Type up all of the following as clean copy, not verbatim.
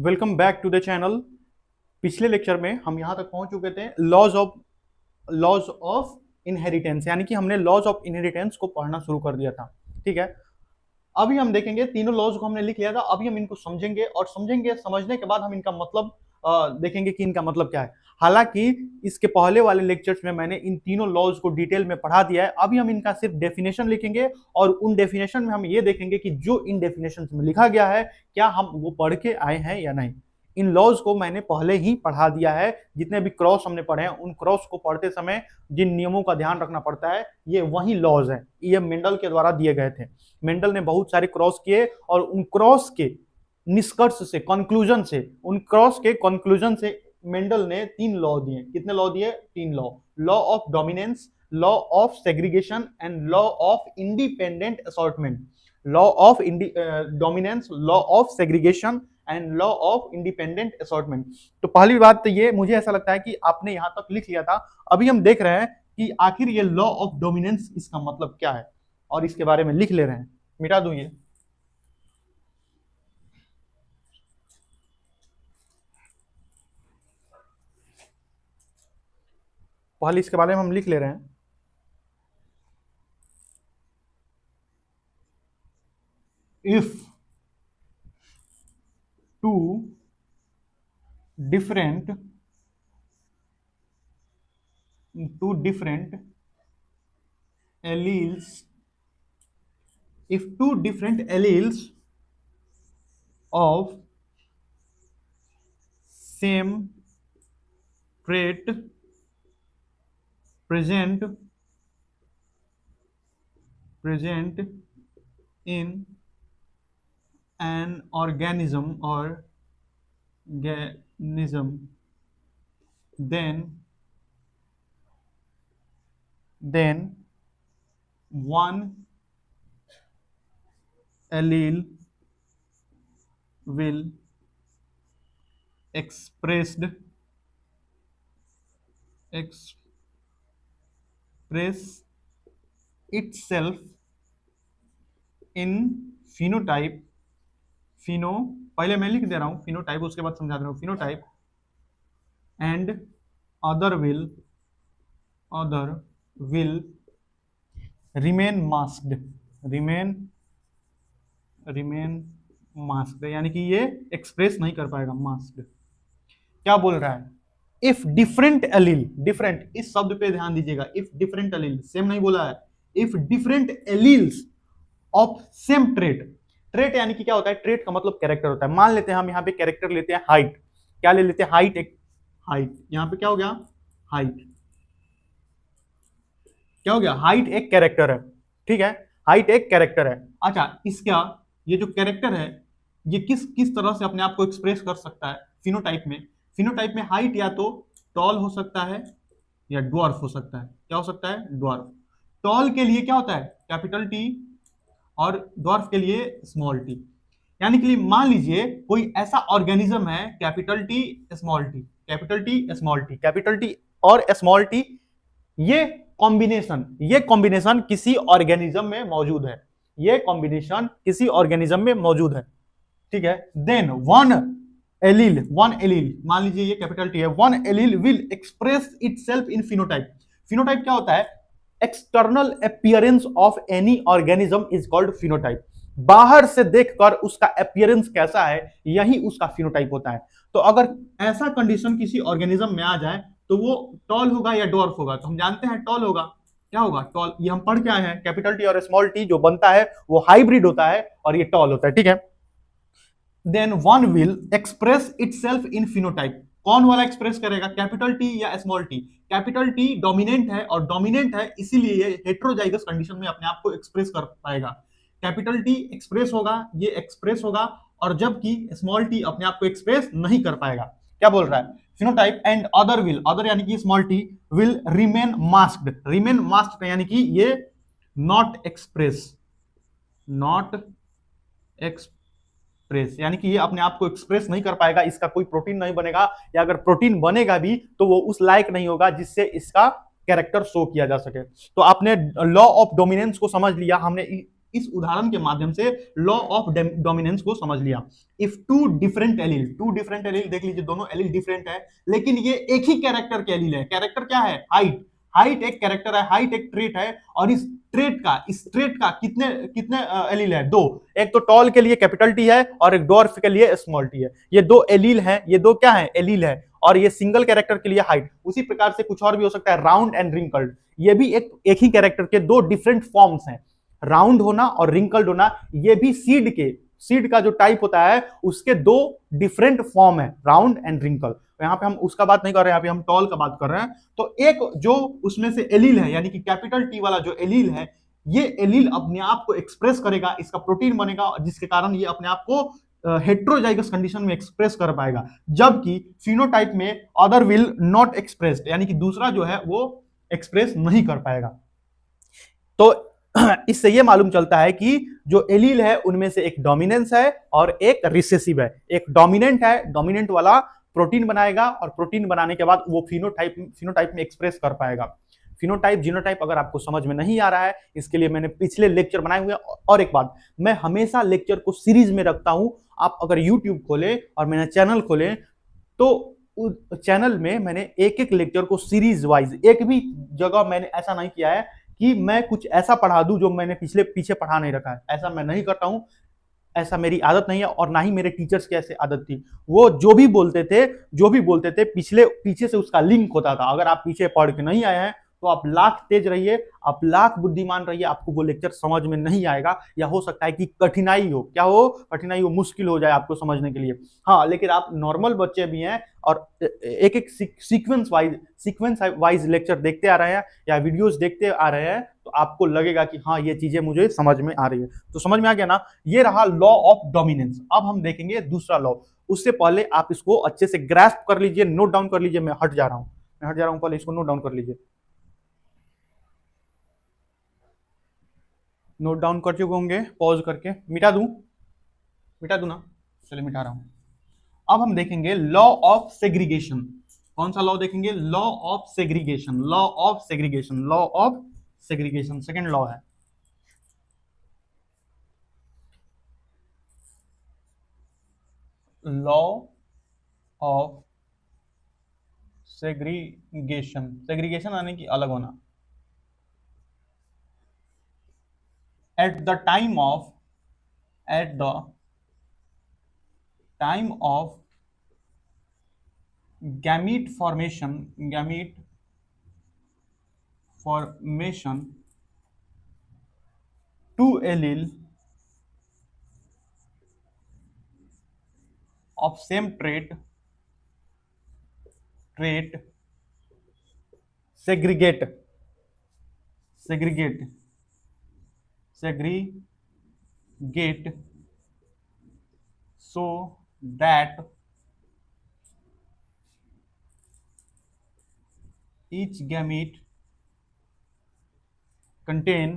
Welcome back to the channel. पिछले lecture में हम यहाँ तक पहुंच चुके थे लॉज ऑफ इनहेरिटेंस, यानी कि हमने लॉज ऑफ इनहेरिटेंस को पढ़ना शुरू कर दिया था। ठीक है, अभी हम देखेंगे तीनों लॉज को हमने लिख लिया था। अभी हम इनको समझेंगे और समझने के बाद हम इनका मतलब देखेंगे कि इनका मतलब क्या है। हालांकि इसके पहले वाले लेक्चर्स में मैंने इन तीनों लॉज को डिटेल में पढ़ा दिया है। अभी हम इनका सिर्फ डेफिनेशन लिखेंगे और उन डेफिनेशन में हम ये देखेंगे कि जो इन डेफिनेशन में लिखा गया है क्या हम वो पढ़ के आए हैं या नहीं। इन लॉज को मैंने पहले ही पढ़ा दिया है। जितने भी क्रॉस हमने पढ़े हैं उन क्रॉस को पढ़ते समय जिन नियमों का ध्यान रखना पड़ता है ये वही लॉज है। ये मेंडल के द्वारा दिए गए थे। मेंडल ने बहुत सारे क्रॉस किए और उन क्रॉस के निष्कर्ष से, कंक्लूजन से, उन क्रॉस के कंक्लूजन से मेंडल ने 3 लॉ दिए। कितने लॉ दिए? 3 law. Law of dominance, law of segregation and law of independent assortment. Law of dominance, law of segregation and law of independent assortment. तो पहली बात तो ये मुझे ऐसा लगता है कि आपने यहां तक लिख लिया था। अभी हम देख रहे हैं कि आखिर ये लॉ ऑफ डोमिनेंस इसका मतलब क्या है और इसके बारे में लिख ले रहे हैं। मिटा दूं ये। पहले इसके बारे में हम लिख ले रहे हैं। If two different alleles, if two different alleles of same trait present in an organism then one allele will express itself in phenotype। पहले मैं लिख दे रहा हूं phenotype, उसके बाद समझा दे रहा हूं phenotype and other will remain masked, यानी कि ये एक्सप्रेस नहीं कर पाएगा। मास्क्ड क्या बोल रहा है? इफ डिफरेंट एलील, डिफरेंट इस शब्द पे ध्यान दीजिएगा। इफ डिफरेंट एलील, सेम नहीं बोला है। If different alleles of same trait यानी कि क्या होता है? ट्रेट का मतलब कैरेक्टर होता है। मान लेते हैं हम यहाँ पे कैरेक्टर लेते हैं हाइट। क्या ले लेते हैं? हाइट। एक हाइट, यहाँ पे क्या हो गया? हाइट। क्या हो गया? हाइट एक कैरेक्टर है। ठीक है, हाइट एक कैरेक्टर है। अच्छा, इसका ये जो कैरेक्टर है ये किस तरह से अपने आप को एक्सप्रेस कर सकता है फिनोटाइप में? फिनोटाइप में हाइट या तो टॉल हो सकता है या ड्वार्फ हो सकता है। क्या हो सकता है? ड्वार्फ। टॉल के लिए क्या होता है? कैपिटल टी और ड्वार्फ के लिए स्मॉल टी। यानी कि मान लीजिए कोई ऐसा ऑर्गेनिज्म है, capital T small T, capital T small T, capital T और स्मॉल टी, ये कॉम्बिनेशन किसी ऑर्गेनिज्म में मौजूद है। ये कॉम्बिनेशन किसी ऑर्गेनिज्म में मौजूद है। ठीक है, देन वन एलील, मान लीजिए ये कैपिटल टी है, one allele will express itself in phenotype. Phenotype क्या होता है? External appearance of any organism is called phenotype. बाहर से देखकर उसका अपीयरेंस कैसा है यही उसका फिनोटाइप होता है। तो अगर ऐसा कंडीशन किसी ऑर्गेनिज्म में आ जाए तो वो टॉल होगा या डॉर्फ होगा? तो हम जानते हैं टॉल होगा। क्या होगा? टॉल। ये हम पढ़ के आए हैं, कैपिटल टी और स्मॉल टी जो बनता है वो हाइब्रिड होता है और ये टॉल होता है। ठीक है, then one will express itself in phenotype. कौन वाला एक्सप्रेस करेगा? कैपिटल टी या small T? Capital T dominant है और डोमिनेंट है इसीलिए ये हेटेरोजाइगस कंडीशन में अपने आप को एक्सप्रेस कर पाएगा। कैपिटल टी एक्सप्रेस होगा, ये एक्सप्रेस होगा, और जबकि स्मॉल टी अपने आप को एक्सप्रेस नहीं कर पाएगा। क्या बोल रहा है? Phenotype and other will, other यानी कि small T, will remain masked यानी कि ये नॉट एक्सप्रेस यानी कि ये अपने आप को एक्सप्रेस नहीं कर पाएगा। इसका कोई प्रोटीन नहीं बनेगा, या अगर प्रोटीन बनेगा भी तो वो उस लायक नहीं होगा जिससे इसका कैरेक्टर शो किया जा सके। तो आपने लॉ ऑफ डोमिनेंस को समझ लिया। हमने इस उदाहरण के माध्यम से लॉ ऑफ डोमिनेंस को समझ लिया। इफ टू डिफरेंट एलील देख लीजिए, दोनों एलील डिफरेंट है लेकिन ये एक ही कैरेक्टर के एलील है। कैरेक्टर क्या है? हाइट। हाइट एक कैरेक्टर है, हाइट एक ट्रेट है, और इस ट्रेट का कितने कितने एलील है? दो। एक तो टॉल के लिए कैपिटल टी है और एक डॉर्फ के लिए स्मॉल टी है। ये दो एलील हैं, ये दो क्या है? एलील है। और ये सिंगल कैरेक्टर के लिए हाइट। उसी प्रकार से कुछ और भी हो सकता है, राउंड एंड रिंकल्ड। ये भी एक ही कैरेक्टर के दो डिफरेंट फॉर्म्स हैं, राउंड होना और रिंकल्ड होना। ये भी सीड का जो टाइप होता है उसके दो डिफरेंट फॉर्म है, राउंड एंड रिंकल। यहाँ पे हम उसका बात नहीं कर रहे हैं, यहाँ पे हम टॉल का बात कर रहे हैं। तो एक जो उसमें से एलील है, यानी कि कैपिटल टी वाला जो एलील है, ये एलील अपने आप को एक्सप्रेस करेगा, इसका प्रोटीन बनेगा, जिसके कारण ये अपने आप को हेट्रोजाइगस कंडीशन में एक्सप्रेस कर पाएगा। जबकि फिनोटाइप में अदर विल नॉट एक्सप्रेस्ड, यानी कि दूसरा जो है वो एक्सप्रेस नहीं कर पाएगा। तो इससे ये मालूम चलता है कि जो एलील है उनमें से एक डोमिनेंस है और एक रिसेसिव है। एक डोमिनेंट है, डोमिनेंट वाला प्रोटीन बनाएगा और प्रोटीन बनाने के बाद वो फिनोटाइप में एक्सप्रेस कर पाएगा। फिनोटाइप जीनोटाइप अगर आपको समझ में नहीं आ रहा है, इसके लिए मैंने पिछले लेक्चर बनाए हुए। और एक बात, मैं हमेशा लेक्चर को सीरीज में रखता हूं। आप अगर यूट्यूब खोले और मेरा चैनल खोले तो चैनल में मैंने एक एक लेक्चर को सीरीज वाइज, एक भी जगह मैंने ऐसा नहीं किया है कि मैं कुछ ऐसा पढ़ा दूं जो मैंने पीछे पढ़ा नहीं रखा है। ऐसा मैं नहीं करता हूं, ऐसा मेरी आदत नहीं है और ना ही मेरे टीचर्स की ऐसे आदत थी। वो जो भी बोलते थे पीछे से उसका लिंक होता था। अगर आप पीछे पढ़ के नहीं आए हैं तो आप लाख तेज रहिए, आप लाख बुद्धिमान रहिए, आपको वो लेक्चर समझ में नहीं आएगा, या हो सकता है कि कठिनाई हो। क्या हो? कठिनाई हो, मुश्किल हो जाए आपको समझने के लिए। हाँ, लेकिन आप नॉर्मल बच्चे भी हैं और एक एक सीक्वेंस वाइज लेक्चर देखते आ रहे हैं या वीडियोस देखते आ रहे हैं, तो आपको लगेगा कि हाँ, ये चीजें मुझे समझ में आ रही है। तो समझ में आ गया ना? ये रहा लॉ ऑफ डोमिनेंस। अब हम देखेंगे दूसरा लॉ। उससे पहले आप इसको अच्छे से ग्रास्प कर लीजिए, नोट डाउन कर लीजिए। मैं हट जा रहा हूं, पहले इसको नोट डाउन कर लीजिए। नोट डाउन कर चुके होंगे, पॉज करके मिटा दूं ना? चलिए मिटा रहा हूं। अब हम देखेंगे लॉ ऑफ सेग्रीगेशन। कौन सा लॉ देखेंगे? Law of segregation. Second law है। लॉ ऑफ सेग्रीगेशन यानी कि अलग होना। at the time of gamete formation two allele of same trait segregate so that each gamete contain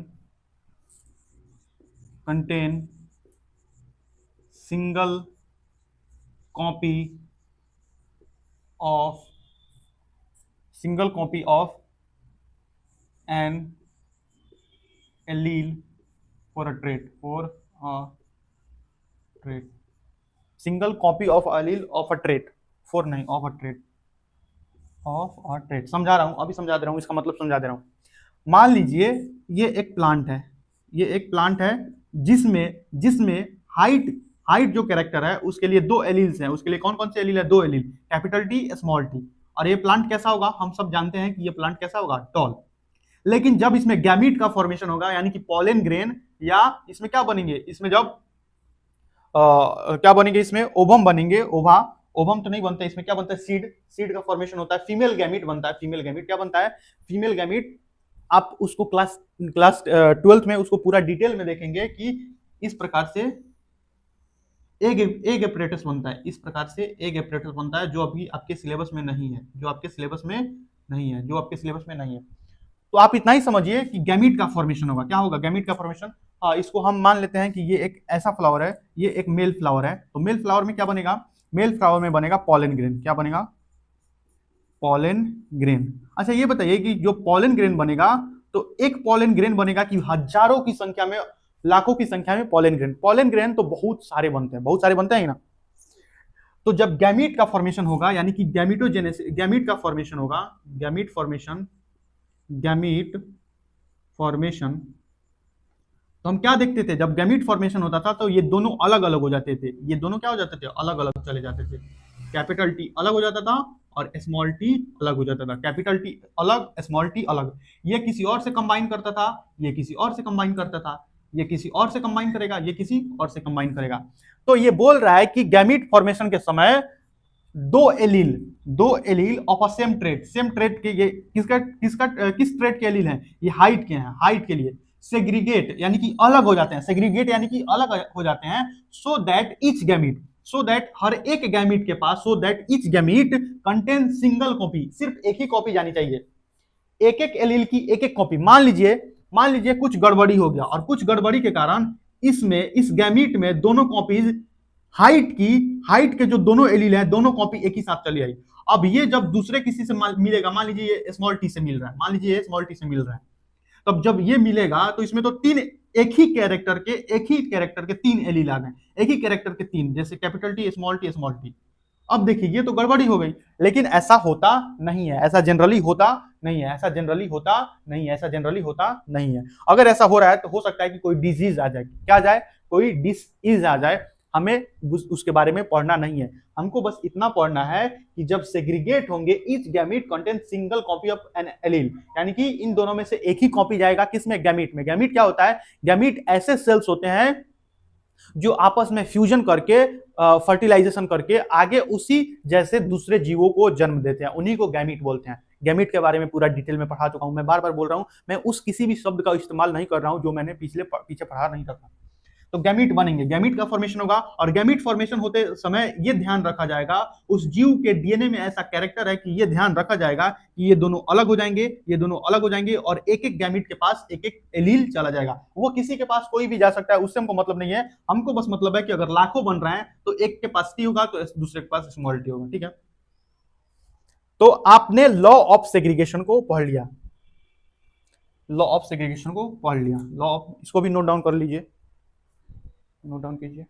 single copy of an allele for a trait single copy of allele of a trait of a trait। समझा रहा हूं, अभी समझा दे रहा हूं, इसका मतलब समझा दे रहा हूं। मान लीजिए ये एक प्लांट है, जिसमें हाइट जो कैरेक्टर है उसके लिए दो एलील्स हैं। उसके लिए कौन कौन से एलील है? दो allele, capital T small T. और ये प्लांट कैसा होगा? हम सब जानते हैं कि ये प्लांट कैसा होगा? टॉल। लेकिन जब इसमें गैमीट का फॉर्मेशन होगा, यानी कि पॉलन ग्रेन, या इसमें क्या बनेंगे? इसमें जब क्या बनेंगे? इसमें ओवम बनेंगे। ओवम तो नहीं बनता, इसमें क्या बनता है? सीड का फॉर्मेशन होता है। फीमेल गैमीट बनता है। फीमेल गैमीट क्या बनता है? फीमेल गैमीट आप उसको क्लास 12th में उसको पूरा डिटेल में देखेंगे कि इस प्रकार से एग एपरेटस बनता है। इस प्रकार से एग एपरेटस बनता है, जो अभी आपके सिलेबस में नहीं है, जो आपके सिलेबस में नहीं है। तो आप इतना ही समझिए कि गैमीट का फॉर्मेशन होगा। क्या होगा? गैमीट का फॉर्मेशन। हाँ, इसको हम मान लेते हैं कि ये एक ऐसा फ्लावर है, ये एक मेल फ्लावर है। तो मेल फ्लावर में क्या बनेगा? मेल फ्लावर में बनेगा पॉलन ग्रेन। क्या बनेगा? Pollen grain. अच्छा, ये बताइए कि जो पॉलन ग्रेन बनेगा, तो एक पॉलन ग्रेन बनेगा कि हजारों की संख्या में लाखों की संख्या में पॉलन ग्रेन तो बहुत सारे बनते हैं, बहुत सारे बनते हैं ना। तो जब गैमीट का फॉर्मेशन होगा, यानी कि गैमीटोजेनेसिस, गैमीट का फॉर्मेशन होगा, गैमीट फॉर्मेशन, तो हम क्या देखते थे, जब गैमीट फॉर्मेशन होता था तो ये दोनों अलग अलग हो जाते थे, ये दोनों क्या हो जाते थे, अलग अलग चले जाते थे। कैपिटल टी अलग हो जाता था और स्मॉल टी अलग हो जाता था, कैपिटल टी अलग, स्मॉल टी अलग। ये किसी और से कंबाइन करता था, ये किसी और से कंबाइन करता था, ये किसी और से कंबाइन करेगा, ये किसी और से कंबाइन करेगा। तो ये बोल रहा है कि गैमीट फॉर्मेशन के समय दो allele of a same trait के, ये किस ट्रेट के एलील हैं, ये हाइट के हैं, हाइट के लिए सेग्रीगेट यानी कि अलग हो जाते हैं, सेग्रीगेट यानी कि अलग हो जाते हैं, सो दैट हर एक गैमीट के पास, so that each gamete contain single copy, सिर्फ एक ही कॉपी जानी चाहिए, एक एक एलील की एक एक कॉपी। मान लीजिए कुछ गड़बड़ी हो गया, और कुछ गड़बड़ी के कारण इस गैमीट में दोनों कॉपीज हाइट के जो दोनों एलील हैं, दोनों कॉपी एक ही साथ चली आई। अब ये जब दूसरे किसी से मिलेगा, मान लीजिए ये स्मॉल टी से मिल रहा है, मान लीजिए ये स्मॉल टी से मिल रहा है, तब जब ये मिलेगा तो इसमें तो एक ही कैरेक्टर के तीन एलील आ गए, एक ही कैरेक्टर के तीन, जैसे कैपिटल टी स्मॉल टी। अब देखिए ये तो गड़बड़ी हो गई, लेकिन ऐसा होता नहीं है, ऐसा जनरली होता नहीं है, ऐसा जनरली होता नहीं है। अगर ऐसा हो रहा है तो हो सकता है कि कोई डिजीज आ जाए, क्या आ जाए, कोई डिसीज आ जाए, हमें उसके बारे में पढ़ना नहीं है। हमको बस इतना पढ़ना है कि जब सेग्रीगेट होंगे, each gamete contain single copy of an allele, यानी कि इन दोनों में से एक ही कॉपी जाएगा, किसमें, गैमीट में। गैमीट क्या होता है, गैमीट ऐसे सेल्स होते हैं जो आपस में फ्यूजन करके, फर्टिलाइजेशन करके आगे उसी जैसे दूसरे जीवों को जन्म देते हैं, उन्हीं को गैमीट बोलते हैं। गैमीट के बारे में पूरा डिटेल में पढ़ा चुका हूं, मैं बार बार बोल रहा हूं, मैं उस किसी भी शब्द का इस्तेमाल नहीं कर रहा हूं जो मैंने पीछे पढ़ा नहीं था। तो गैमीट बनेंगे, गैमीट का फॉर्मेशन होगा, और गैमीट फॉर्मेशन होते समय ये ध्यान रखा जाएगा, उस जीव के डीएनए में ऐसा कैरेक्टर है कि ये ध्यान रखा जाएगा कि ये दोनों अलग हो जाएंगे, और एक एक गैमीट के पास एक एक एलील चला जाएगा। वो किसी के पास कोई भी जा सकता है, उससे हमको मतलब नहीं है, हमको बस मतलब है कि अगर लाखों बन रहे हैं तो एक के पास टी होगा तो दूसरे के पास स्मॉल टी होगा, ठीक है। तो आपने लॉ ऑफ सेग्रीगेशन को पढ़ लिया, इसको भी नोट डाउन कर लीजिए, नोट डाउन कीजिए।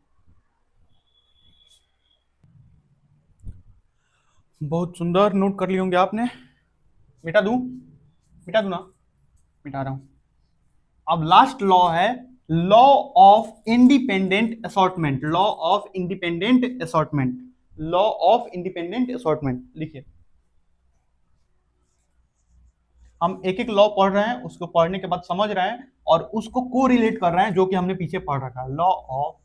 बहुत सुंदर नोट कर लिए होंगे आपने। मिटा दूं ना, मिटा रहा हूं। अब लास्ट लॉ है लॉ ऑफ इंडिपेंडेंट असॉर्टमेंट, लिखिए। हम एक एक लॉ पढ़ रहे हैं, उसको पढ़ने के बाद समझ रहे हैं और उसको कोरिलेट कर रहे हैं, जो कि हमने पीछे पढ़ रखा है। Law of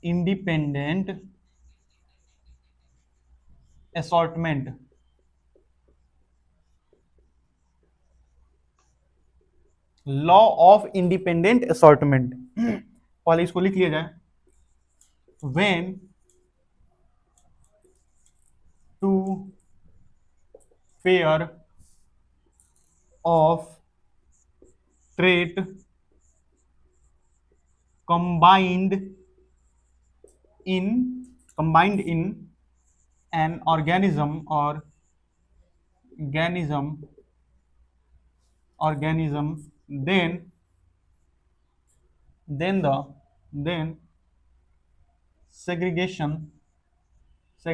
independent assortment, law of independent assortment, पहले इसको लिख लिया जाए। When two pair of trait combined in an organism, then segregation of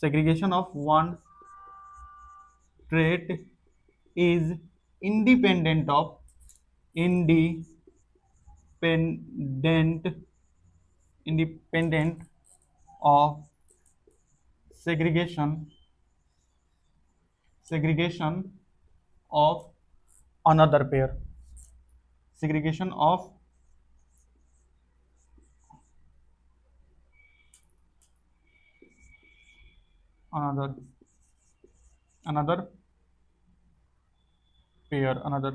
segregation of one trait is independent of segregation of another pair, segregation of another pair, another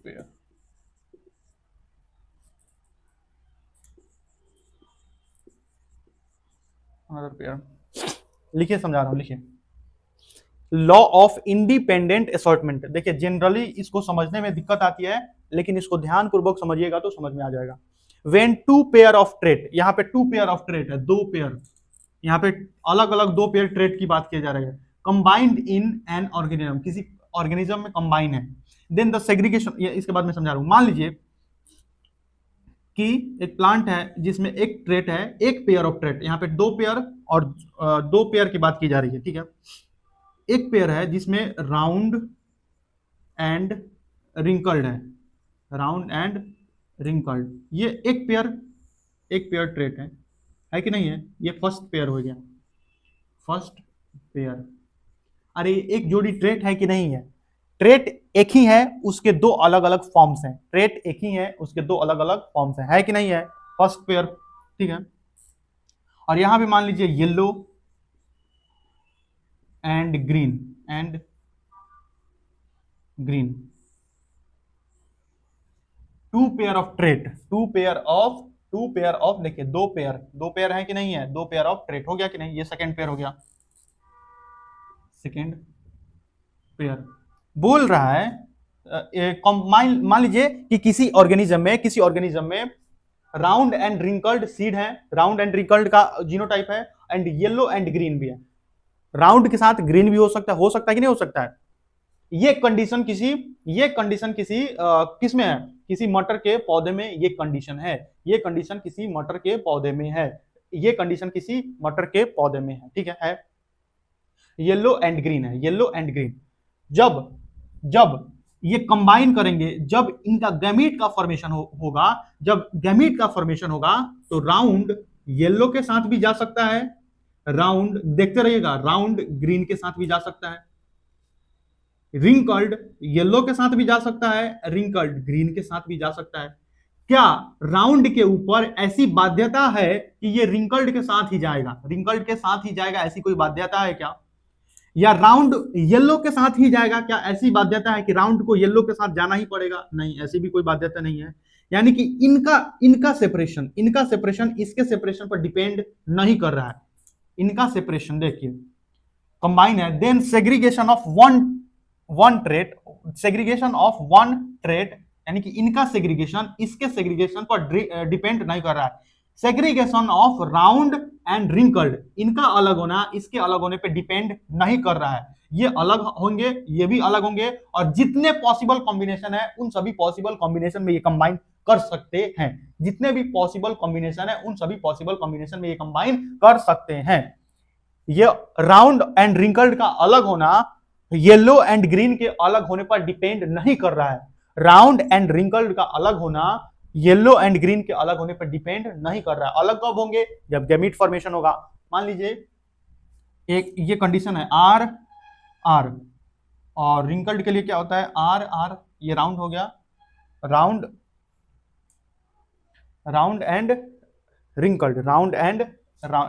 pair। लिखिए, समझा रहा हूं, लिखिए। लॉ ऑफ इंडिपेंडेंट असॉर्टमेंट, देखिए generally इसको समझने में दिक्कत आती है, लेकिन इसको ध्यानपूर्वक समझिएगा तो समझ में आ जाएगा। When two pair of trait, यहाँ पे टू पेयर ऑफ ट्रेट है, दो पेयर, यहाँ पे अलग अलग दो पेयर ट्रेट की बात की जा रही है, कंबाइंड इन एन ऑर्गेनिज्म, किसी ऑर्गेनिज्म में कंबाइन है, देन द सेग्रीगेशन, इसके बाद मैं समझा रहा हूं। मान लीजिए कि एक प्लांट है जिसमें एक ट्रेट है, एक पेयर ऑफ ट्रेट, यहाँ पे दो पेयर और दो पेयर की बात की जा रही है, ठीक है। एक पेयर है जिसमें round and wrinkled round and wrinkled, ये एक पेयर ट्रेट है कि नहीं है? ये फर्स्ट पेयर हो गया, फर्स्ट पेयर। अरे एक जोड़ी ट्रेट है कि नहीं है? ट्रेट एक ही है, उसके दो अलग अलग फॉर्म्स हैं, ट्रेट एक ही है, उसके दो अलग अलग फॉर्म्स हैं, है कि नहीं है? फर्स्ट पेयर, ठीक है। और यहां भी मान लीजिए yellow and green two pair of trait, two pair of देखिए दो पेयर है कि नहीं है? दो पेयर ऑफ ट्रेट हो गया कि नहीं? ये सेकंड पेयर हो गया, सेकंड पेयर। बोल रहा है मान लीजिए कि किसी ऑर्गेनिज्म में राउंड एंड रिंकल्ड सीड है, राउंड एंड रिंकल्ड का जीनोटाइप है, एंड येलो एंड ग्रीन भी है। राउंड के साथ ग्रीन भी हो सकता है कि नहीं हो सकता है? ये कंडीशन किस में है? किसी मटर के पौधे में ये कंडीशन है, ये कंडीशन किसी मटर के पौधे में है, ये कंडीशन किसी मटर के पौधे में है, ठीक है। येलो एंड ग्रीन है, येलो एंड ग्रीन। जब ये कंबाइन करेंगे, जब इनका गैमीट का फॉर्मेशन होगा, जब गैमीट का फॉर्मेशन होगा तो राउंड येलो के साथ भी जा सकता है, राउंड देखते रहिएगा, राउंड ग्रीन के साथ भी जा सकता है, रिंकल्ड येलो के साथ भी जा सकता है, रिंकल्ड ग्रीन के साथ भी जा सकता है। क्या राउंड के ऊपर ऐसी बाध्यता है कि ये रिंकल्ड के साथ ही जाएगा? रिंकल्ड के साथ ही जाएगा, ऐसी कोई बाध्यता है क्या? या राउंड येलो के साथ ही जाएगा, क्या ऐसी बाध्यता है कि राउंड को येलो के साथ जाना ही पड़ेगा? नहीं, ऐसी भी कोई बाध्यता नहीं है। यानी कि इनका सेपरेशन इसके सेपरेशन पर डिपेंड नहीं कर रहा है। इनका सेपरेशन देखिए कंबाइन है, then segregation of one trait, यानी कि इनका सेग्रीगेशन इसके सेग्रीगेशन पर डिपेंड नहीं कर रहा है। Segregation of round and wrinkled, इनका अलग होना इसके अलग होने पे डिपेंड नहीं कर रहा है। ये अलग होंगे, ये भी अलग होंगे, और जितने पॉसिबल कॉम्बिनेशन है उन सभी पॉसिबल कॉम्बिनेशन में ये कंबाइन कर सकते हैं। जितने भी पॉसिबल कॉम्बिनेशन है उन सभी पॉसिबल कॉम्बिनेशन में ये कंबाइन कर सकते हैं। ये राउंड एंड रिंकल्ड का अलग होना येलो एंड ग्रीन के अलग होने पर डिपेंड नहीं कर रहा है। राउंड एंड रिंकल्ड का अलग होना येलो एंड ग्रीन के अलग होने पर डिपेंड नहीं कर रहा है। अलग कब होंगे? जब गैमीट फॉर्मेशन होगा। मान लीजिए एक ये कंडीशन है आर आर, और रिंकल्ड के लिए क्या होता है? आर आर, ये राउंड हो गया, round and wrinkled, round and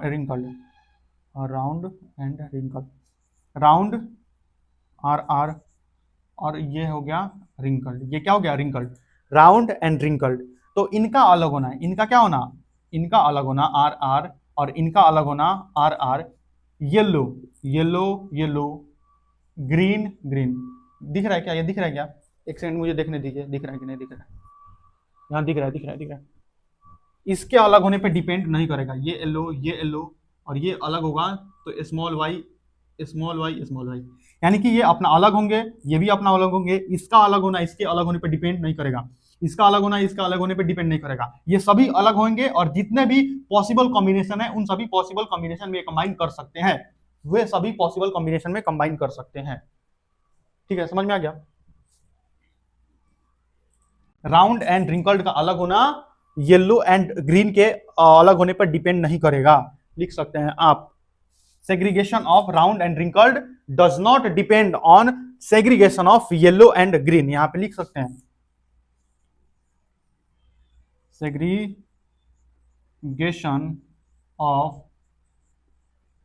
wrinkled, round R R, और ये हो गया रिंकल्ड। ये क्या हो गया? Wrinkled, round and wrinkled. तो इनका अलग होना है, इनका क्या होना? इनका अलग होना आर आर, और इनका अलग होना R R. Yellow yellow yellow, green green. दिख रहा है क्या? ये दिख रहा है क्या? एक सेकंड मुझे देखने दीजिए, दिख रहा है कि नहीं दिख रहा है? यहाँ दिख रहा है। इसके अलग होने पे डिपेंड नहीं करेगा। ये येलो और ये अलग होगा तो स्मॉल वाई, यानी कि ये अपना अलग होंगे, ये भी अपना अलग होंगे। इसका अलग होना इसके अलग होने पे डिपेंड नहीं करेगा, इसका अलग होना इसका अलग होने पे डिपेंड नहीं करेगा। ये सभी अलग होंगे, और जितने भी पॉसिबल कॉम्बिनेशन है उन सभी पॉसिबल कॉम्बिनेशन में कंबाइन कर सकते हैं, वे सभी पॉसिबल कॉम्बिनेशन में कंबाइन कर सकते हैं। ठीक है, समझ में आ गया? राउंड एंड रिंकल्ड का अलग होना येलो एंड ग्रीन के अलग होने पर डिपेंड नहीं करेगा। लिख सकते हैं आप, segregation of round and wrinkled does not depend on segregation of yellow and green। यहां पे लिख सकते हैं segregation of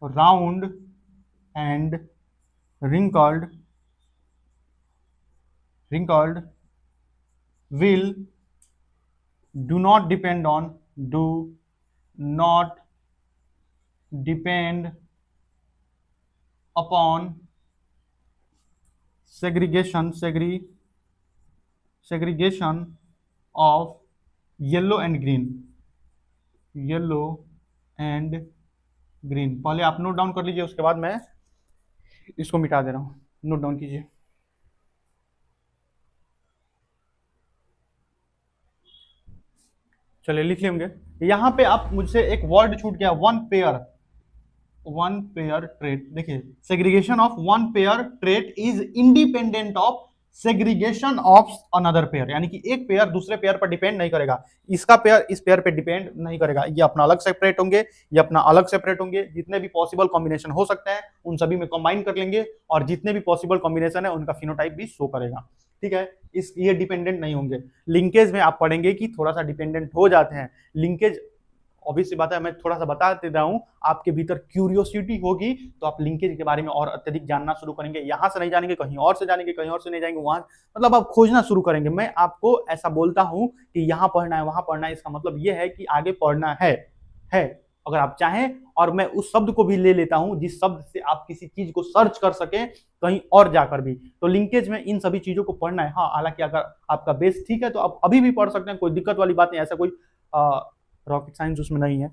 round and wrinkled will do not depend upon segregation segregation of yellow and green, yellow and green. पहले आप note down कर लीजिए, उसके बाद मैं इसको मिटा दे रहा हूं, नोट डाउन कीजिए। चलिए लिख लेंगे। यहां पे आप मुझसे एक वर्ड छूट गया, one pair, one pair trait. देखिए, segregation of one pair trait is independent of segregation of another pair, यानी कि एक पेयर दूसरे पेयर पर डिपेंड नहीं करेगा, इसका पेयर इस पेयर पे डिपेंड नहीं करेगा, ये अपना अलग सेपरेट होंगे, ये अपना अलग सेपरेट होंगे। जितने भी पॉसिबल कॉम्बिनेशन हो सकते हैं उन सभी में कंबाइन कर लेंगे, और जितने भी पॉसिबल कॉम्बिनेशन है उनका फिनोटाइप भी शो करेगा। ठीक है, इस ये डिपेंडेंट नहीं होंगे। लिंकेज में आप पढ़ेंगे कि थोड़ा सा डिपेंडेंट हो जाते हैं। लिंकेज ऑब्वियसली बात है, मैं थोड़ा सा बता देता हूं, आपके भीतर क्यूरियोसिटी होगी तो आप लिंकेज के बारे में और अत्यधिक जानना शुरू करेंगे। यहां से नहीं जानेंगे, कहीं और से जानेंगे, कहीं और से नहीं जाएंगे, वहां मतलब आप खोजना शुरू करेंगे। मैं आपको ऐसा बोलता हूं कि यहां पढ़ना है, वहां पढ़ना है, इसका मतलब यह है कि आगे पढ़ना है। अगर आप चाहें, और मैं उस शब्द को भी ले लेता हूं जिस शब्द से आप किसी चीज को सर्च कर सकें कहीं और जाकर भी, तो लिंकेज में इन सभी चीजों को पढ़ना है। हाँ, हालांकि अगर आपका बेस ठीक है तो आप अभी भी पढ़ सकते हैं, कोई दिक्कत वाली बात नहीं, ऐसा कोई रॉकेट साइंस उसमें नहीं है।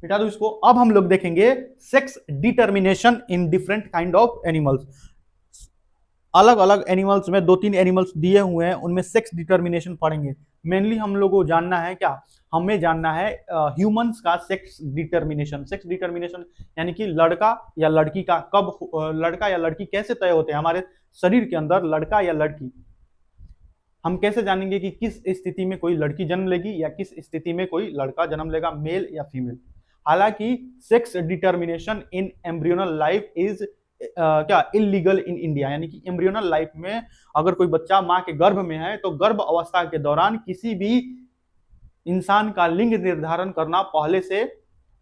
बेटा, तो इसको अब हम लोग देखेंगे sex determination in different kind of animals. अलग अलग एनिमल्स में 2-3 एनिमल्स दिए हुए हैं, उनमें सेक्स डिटर्मिनेशन पढ़ेंगे। मेनली हम लोग को जानना है क्या, हमें जानना है ह्यूमंस का सेक्स डिटर्मिनेशन। सेक्स डिटर्मिनेशन यानी कि लड़का या लड़की का कब, लड़का या लड़की कैसे तय होते हैं हमारे शरीर के अंदर, लड़का या लड़की। हम कैसे जानेंगे कि किस स्थिति में कोई लड़की जन्म लेगी या किस स्थिति में कोई लड़का जन्म लेगा, मेल या फीमेल। हालांकि sex determination in embryonal life is क्या इलीगल इन इंडिया, यानी कि एम्ब्रियोनल लाइफ में अगर कोई बच्चा मां के गर्भ में है तो गर्भ अवस्था के दौरान किसी भी इंसान का लिंग निर्धारण करना पहले से,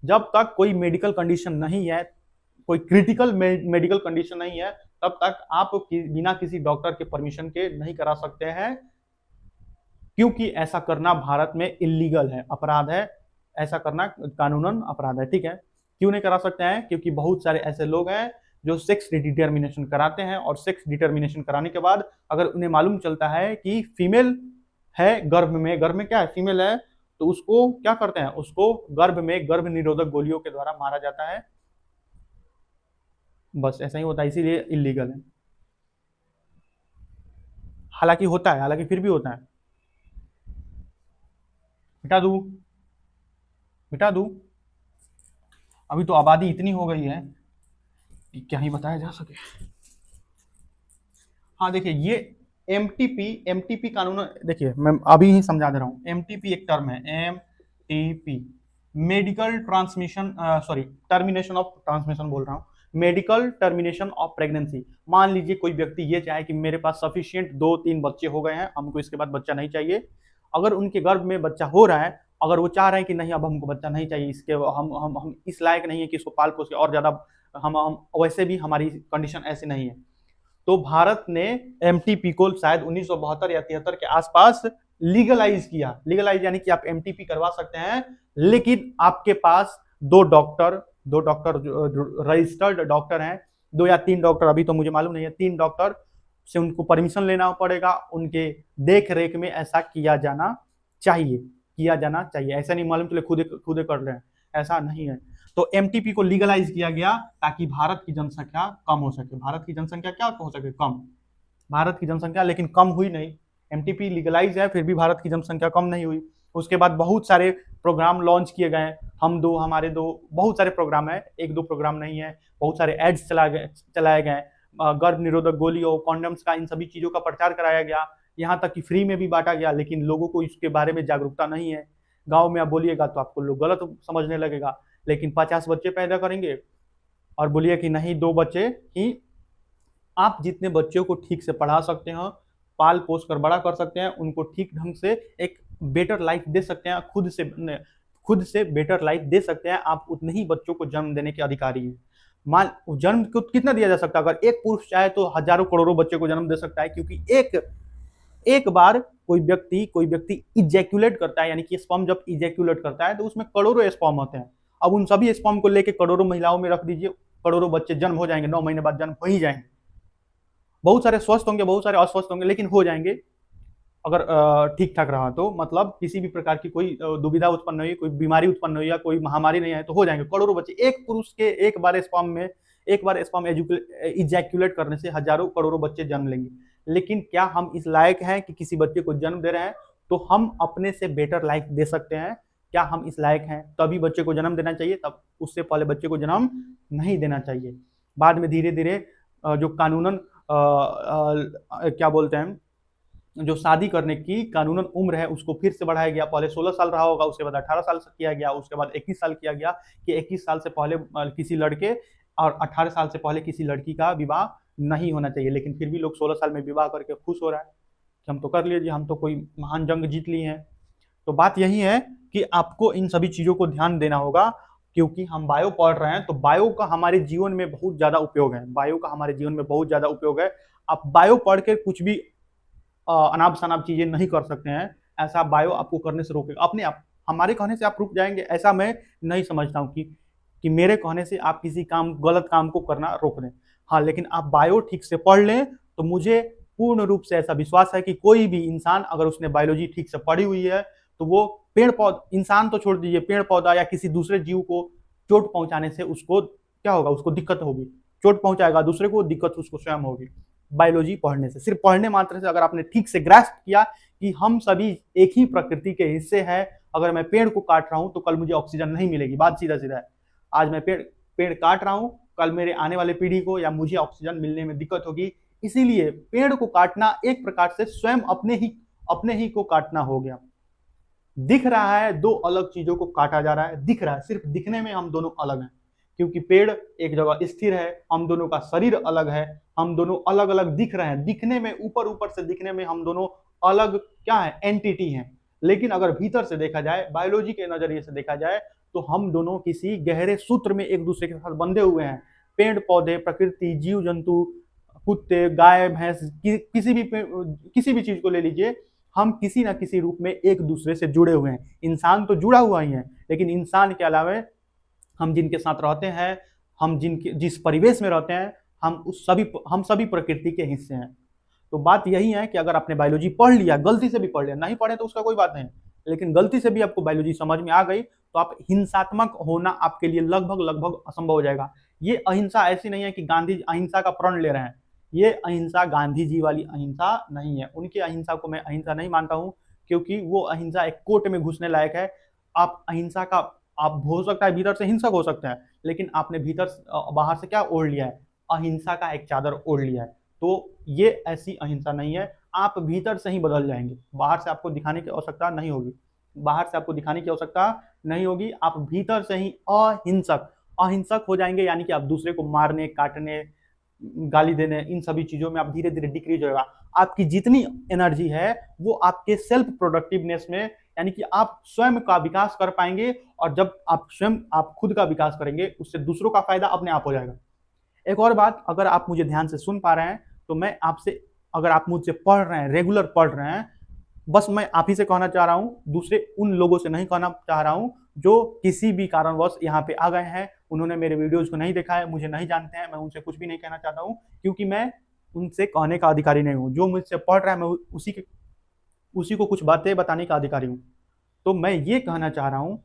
जब तक कोई मेडिकल कंडीशन नहीं है, कोई क्रिटिकल मेडिकल कंडीशन नहीं है, तब तक आप बिना किसी डॉक्टर के परमिशन के नहीं करा सकते हैं, क्योंकि ऐसा करना भारत में इलीगल है, अपराध है, ऐसा करना कानूनन अपराध है। ठीक है, क्यों नहीं करा सकते हैं, क्योंकि बहुत सारे ऐसे लोग हैं जो सेक्स डिटर्मिनेशन कराते हैं, और सेक्स डिटर्मिनेशन कराने के बाद अगर उन्हें मालूम चलता है कि फीमेल है गर्भ में क्या है, फीमेल है, तो उसको क्या करते हैं, उसको गर्भ में गर्भ निरोधक गोलियों के द्वारा मारा जाता है। बस ऐसा ही होता है, इसीलिए इलीगल है। हालांकि होता है, हालांकि फिर भी होता है। मिटा दू, मिटा दू, अभी तो आबादी इतनी हो गई है कि क्या ही बताया जा सके। हाँ देखिए, ये एमटीपी कानून, देखिए मैं अभी ही समझा दे रहा हूँ। एमटीपी एक टर्म है, MTP medical transmission, sorry termination of transmission बोल रहा हूँ, मेडिकल टर्मिनेशन ऑफ प्रेगनेंसी। मान लीजिए कोई व्यक्ति ये चाहे कि मेरे पास सफिशिएंट 2-3 बच्चे हो गए हैं, हमको इसके बाद बच्चा नहीं चाहिए। अगर उनके गर्भ में बच्चा हो रहा है, अगर वो चाह रहे हैं कि नहीं अब हमको बच्चा नहीं चाहिए, इसके हम इस लायक नहीं है कि इसको पाल पोस के और ज्यादा, हम वैसे भी हमारी कंडीशन ऐसी नहीं है, तो भारत ने एमटीपी को शायद 1972 या 73 के आसपास लीगलाइज किया। लीगलाइज यानी कि आप एमटीपी करवा सकते हैं, लेकिन आपके पास दो डॉक्टर रजिस्टर्ड डॉक्टर हैं, 2 या 3 डॉक्टर, अभी तो मुझे मालूम नहीं है, 3 डॉक्टर से उनको परमिशन लेना पड़ेगा, उनके देख रेख में ऐसा किया जाना चाहिए। ऐसा नहीं मालूम चले खुदे कर रहे हैं, ऐसा नहीं है। तो एमटीपी को लीगलाइज किया गया ताकि भारत की जनसंख्या कम हो सके। भारत की जनसंख्या क्या हो सके, कम। भारत की जनसंख्या लेकिन कम हुई नहीं, एमटीपी लीगलाइज है फिर भी भारत की जनसंख्या कम नहीं हुई। उसके बाद बहुत सारे प्रोग्राम लॉन्च किए गए, हम दो हमारे दो, बहुत सारे प्रोग्राम है, 1-2 प्रोग्राम नहीं है, बहुत सारे एड्स चलाए गए, गर्भ निरोधक गोलियों, कॉन्डम्स का, इन सभी चीजों का प्रचार कराया गया, यहाँ तक कि फ्री में भी बांटा गया, लेकिन लोगों को इसके बारे में जागरूकता नहीं है। गाँव में आप बोलिएगा तो आपको लोग गलत समझने लगेगा, लेकिन 50 बच्चे पैदा करेंगे और बोलिए कि नहीं 2 बच्चे ही, आप जितने बच्चों को ठीक से पढ़ा सकते हैं, पाल पोस कर बड़ा कर सकते हैं, उनको ठीक ढंग से एक बेटर लाइफ दे सकते हैं, खुद से बेटर लाइफ दे सकते हैं, आप उतने ही बच्चों को जन्म देने के अधिकारी हैं। मान जन्म को कितना दिया जा सकता है, अगर एक पुरुष चाहे तो हजारों करोड़ों बच्चे को जन्म दे सकता है, क्योंकि एक बार कोई व्यक्ति इजैक्यूलेट करता है, यानी कि स्पर्म जब इजैक्यूलेट करता है तो उसमें करोड़ों स्पर्म होते हैं। अब उन सभी स्पर्म को लेकर करोड़ों महिलाओं में रख दीजिए, करोड़ों बच्चे जन्म हो जाएंगे, 9 महीने बाद जन्म हो ही जाएंगे। बहुत सारे स्वस्थ होंगे, बहुत सारे अस्वस्थ होंगे, लेकिन हो जाएंगे अगर ठीक ठाक रहा तो। मतलब किसी भी प्रकार की कोई दुविधा उत्पन्न नहीं हुई, कोई बीमारी उत्पन्न नहीं हुई या कोई महामारी नहीं आए तो हो जाएंगे करोड़ों बच्चे। एक पुरुष के एक बार स्पर्म इजैक्यूलेट करने से हजारों करोड़ों बच्चे जन्म लेंगे। लेकिन क्या हम इस लायक हैं कि किसी बच्चे को जन्म दे रहे हैं तो हम अपने से बेटर लाइफ दे सकते हैं? क्या हम इस लायक हैं? तभी बच्चे को जन्म देना चाहिए, तब उससे पहले बच्चे को जन्म नहीं देना चाहिए। बाद में धीरे धीरे जो कानूनन क्या बोलते हैं, जो शादी करने की कानूनन उम्र है उसको फिर से बढ़ाया गया। पहले 16 साल रहा होगा, उसके बाद 18 साल किया गया, उसके बाद 21 साल किया गया कि 21 साल से पहले किसी लड़के और 18 साल से पहले किसी लड़की का विवाह नहीं होना चाहिए। लेकिन फिर भी लोग 16 साल में विवाह करके खुश हो रहा है कि हम तो कर लिए जी, हम तो कोई महान जंग जीत लिए हैं। तो बात यही है कि आपको इन सभी चीज़ों को ध्यान देना होगा, क्योंकि हम बायो पढ़ रहे हैं तो बायो का हमारे जीवन में बहुत ज़्यादा उपयोग है। बायो का हमारे जीवन में बहुत ज़्यादा उपयोग है। आप बायो पढ़ के कुछ भी अनाप शनाप चीजें नहीं कर सकते हैं। ऐसा बायो आपको करने से रोकेगा अपने आप। हमारे कहने से आप रुक जाएंगे ऐसा मैं नहीं समझता हूँ कि मेरे कहने से आप किसी गलत काम को करना रोक दें। हाँ, लेकिन आप बायो ठीक से पढ़ लें तो मुझे पूर्ण रूप से ऐसा विश्वास है कि कोई भी इंसान अगर उसने बायोलॉजी ठीक से पढ़ी हुई है तो वो पेड़ पौधा, इंसान तो छोड़ दीजिए, पेड़ पौधा या किसी दूसरे जीव को चोट पहुंचाने से उसको क्या होगा, उसको दिक्कत होगी। चोट पहुंचाएगा दूसरे को, दिक्कत उसको स्वयं होगी। बायोलॉजी पढ़ने से, सिर्फ पढ़ने मात्र से अगर आपने ठीक से ग्रास्प किया कि हम सभी एक ही प्रकृति के हिस्से हैं, अगर मैं पेड़ को काट रहा हूं तो कल मुझे ऑक्सीजन नहीं मिलेगी। बात सीधा सीधा है। आज मैं पेड़ काट रहा हूं, कल मेरे आने वाले पीढ़ी को या मुझे ऑक्सीजन मिलने में दिक्कत होगी। इसीलिए पेड़ को काटना एक प्रकार से स्वयं अपने ही को काटना हो गया। दिख रहा है दो अलग चीजों को काटा जा रहा है, दिख रहा है, सिर्फ दिखने में हम दोनों अलग हैं, क्योंकि पेड़ एक जगह स्थिर है, हम दोनों का शरीर अलग है, हम दोनों अलग अलग दिख रहे हैं। दिखने में, ऊपर ऊपर से दिखने में हम दोनों अलग क्या है, एंटिटी हैं। लेकिन अगर भीतर से देखा जाए, बायोलॉजी के नजरिए से देखा जाए, तो हम दोनों किसी गहरे सूत्र में एक दूसरे के साथ बंधे हुए हैं। पेड़ पौधे, प्रकृति, जीव जंतु, कुत्ते, गाय, भैंस, किसी भी चीज को ले लीजिए, हम किसी ना किसी रूप में एक दूसरे से जुड़े हुए हैं। इंसान तो जुड़ा हुआ ही है, लेकिन इंसान के अलावा हम जिनके साथ रहते हैं, हम जिस परिवेश में रहते हैं, हम सभी प्रकृति के हिस्से हैं। तो बात यही है कि अगर आपने बायोलॉजी पढ़ लिया, गलती से भी पढ़ लिया, नहीं पढ़े तो उसका कोई बात नहीं, लेकिन गलती से भी आपको बायोलॉजी समझ में आ गई तो आप हिंसात्मक होना आपके लिए लगभग असंभव हो जाएगा। ये अहिंसा ऐसी नहीं है कि गांधी अहिंसा का प्रण ले रहे हैं। ये अहिंसा गांधी जी वाली अहिंसा नहीं है। उनकी अहिंसा को मैं अहिंसा नहीं मानता हूं, क्योंकि वो अहिंसा एक कोर्ट में घुसने लायक है। आप अहिंसा का, आप हो सकता है भीतर से हिंसक हो सकते हैं, लेकिन आपने बाहर से क्या ओढ़ लिया है, अहिंसा का एक चादर ओढ़ लिया है। तो ये ऐसी अहिंसा नहीं है। आप भीतर से ही बदल जाएंगे, बाहर से आपको दिखाने की आवश्यकता नहीं होगी। बाहर से आपको दिखाने की आवश्यकता नहीं होगी, आप भीतर से ही अहिंसक हो जाएंगे। यानी कि आप दूसरे को मारने, काटने, गाली देने, इन सभी चीजों में आप धीरे धीरे डिक्रीज होगा। आपकी जितनी एनर्जी है वो आपके सेल्फ प्रोडक्टिवनेस में, यानी कि आप स्वयं का विकास कर पाएंगे। और जब आप खुद का विकास करेंगे, उससे दूसरों का फायदा अपने आप हो जाएगा। एक और बात, अगर आप मुझे ध्यान से सुन पा रहे हैं तो मैं आपसे, अगर आप मुझसे पढ़ रहे हैं, रेगुलर पढ़ रहे हैं, बस मैं आप ही से कहना चाह रहा हूं, दूसरे उन लोगों से नहीं कहना चाह रहा हूं जो किसी भी कारणवश यहाँ पे आ गए हैं, उन्होंने मेरे वीडियोज को नहीं देखा है, मुझे नहीं जानते हैं। मैं उनसे कुछ भी नहीं कहना चाहता हूँ, क्योंकि मैं उनसे कहने का अधिकारी नहीं हूँ। जो मुझसे पढ़ रहा है मैं उसी को कुछ बातें बताने का अधिकारी हूँ। तो मैं ये कहना चाह रहा हूँ